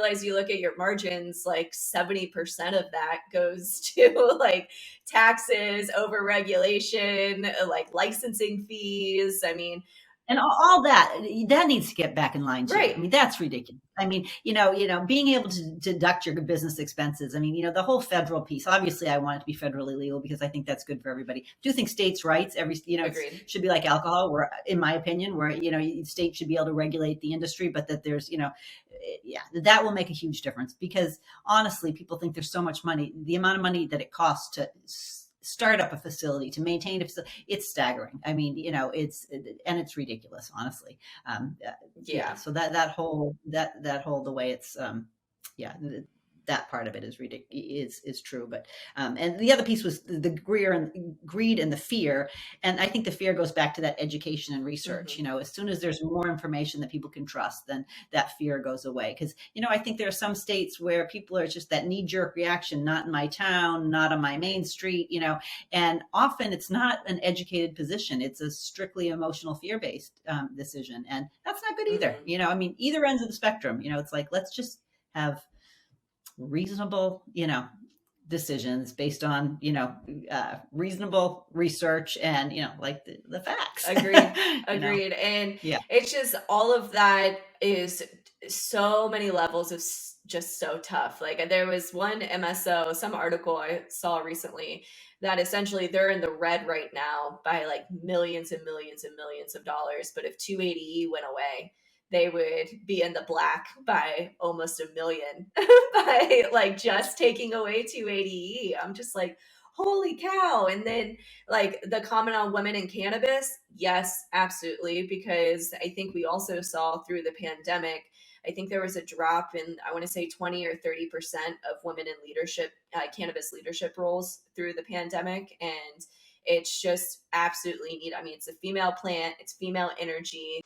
realize you look at your margins, like 70% of that goes to like taxes, over regulation, like licensing fees. I mean, And all that needs to get back in line too. Right. I mean, that's ridiculous. I mean, being able to deduct your business expenses. I mean, the whole federal piece. Obviously, I want it to be federally legal because I think that's good for everybody. I do think states' rights, Agreed. should be like alcohol, where, in my opinion, where states should be able to regulate the industry, but that there's, that will make a huge difference because honestly, people think there's so much money. The amount of money that it costs to start up a facility, to maintain a facility, it's staggering. I mean, it's ridiculous, honestly. So that whole the way it's that part of it is ridiculous, is true. But and the other piece was the greed and the fear. And I think the fear goes back to that education and research. Mm-hmm. As soon as there's more information that people can trust, then that fear goes away. Because I think there are some states where people are just that knee-jerk reaction, not in my town, not on my main street, and often it's not an educated position. It's a strictly emotional, fear-based decision, and that's not good either. Mm-hmm. I mean, either ends of the spectrum. It's like, let's just have reasonable, decisions based on, reasonable research and, like the facts. Agreed. And it's just, all of that is so many levels of just so tough. Like there was one MSO, some article I saw recently that essentially they're in the red right now by like millions and millions and millions of dollars. But if 280E went away, they would be in the black by almost $1 million by like just taking away 280E. I'm just like, holy cow. And then like the comment on women in cannabis, yes, absolutely. Because I think we also saw through the pandemic, I think there was a drop in, I want to say 20 or 30% of women in leadership, cannabis leadership roles through the pandemic. And it's just absolutely neat. I mean, it's a female plant, it's female energy.